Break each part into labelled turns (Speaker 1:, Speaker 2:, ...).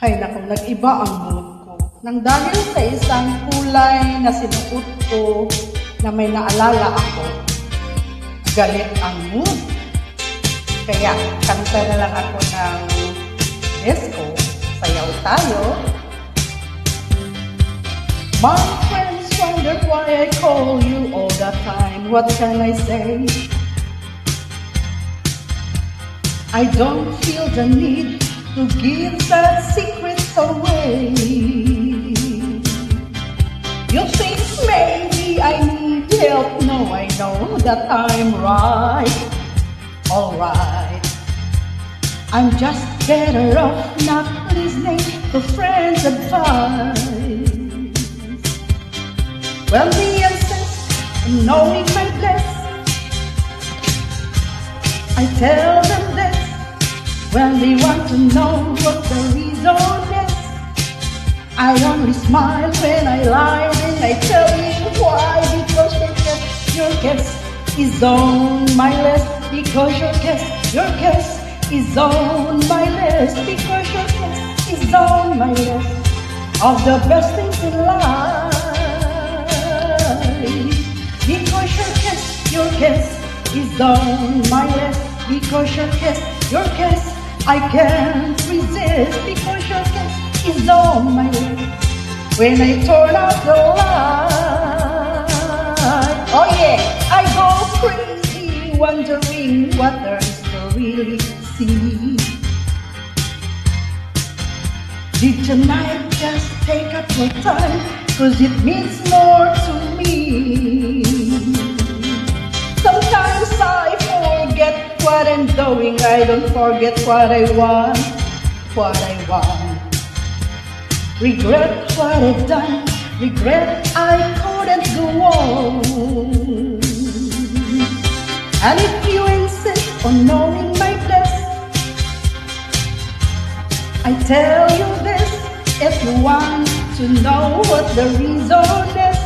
Speaker 1: Hay naku, nag-iba ang mood ko. Nang dahil sa isang kulay na sinuot ko na may naalala ako, galit ang mood. Kaya kanta na lang ako ng disco, sayaw tayo. My friends wonder why I call you all the time. What can I say? I don't feel the need to give the secrets away. You think maybe I need help? No, I know that I'm right, alright. I'm just better off not listening to friends' advice. When they insist on knowing my bliss, I tell them this. When they want to know what the reason is, I only smile when I lie and I tell you why. Because your guess is on my list. Because your guess is on my list. Because your guess is on my list of the best things in life. Because your guess is on my list. Because your guess I can't resist. Because your guess is on my list. When I turn out the light, oh yeah, I go crazy, wondering what there is to really see. Did tonight just take up your time? Cause it means more to me. Sometimes I forget what I'm doing. I don't forget what I want, what I want. Regret what I've done, regret I couldn't go on. And if you insist on knowing my bliss, I tell you this. If you want to know what the reason is,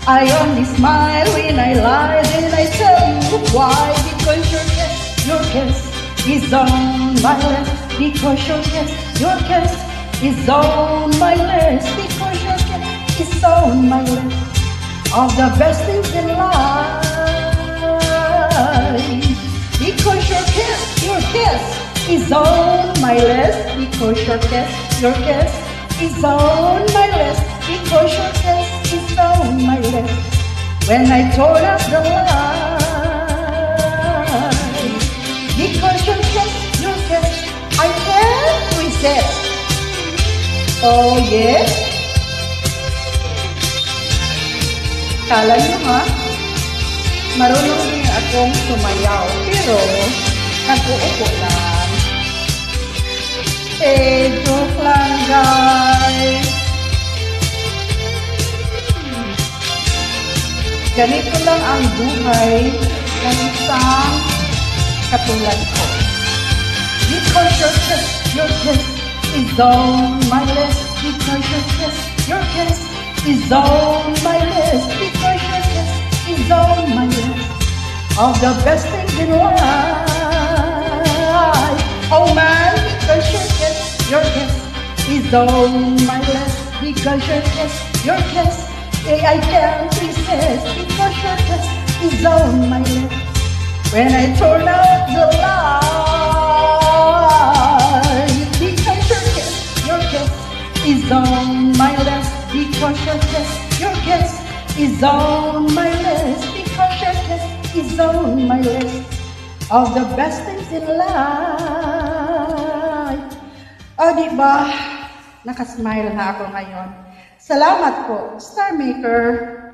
Speaker 1: I only smile when I lie, then I tell you why. Because your guess is on my list. Because your guess is on my list. Because your guess is on my list of the best things in life. Because your guess is on my list. Because your guess is on my list. Because your guess is on my list. When I turn up the light. Because your guess I can't resist. Oh yes. Kala nyo ha? Marunong din akong sumayaw. Pero nag-uupo lang. Joke lang guys. Ganito lang ang buhay ng isang katulad ko. Because your guess is on my list. Because your guess is on my list. Because your guess is on my list of the best things in life. Oh man, because your guess is on my list. Because your guess I can't resist. Because your guess is on my list. When I turn out the light. Because your guess is on my list. Because your guess is on my list. Because your guess is on my list of the best things in life. O diba, nakasmile na ako ngayon. Salamat po, Star Maker.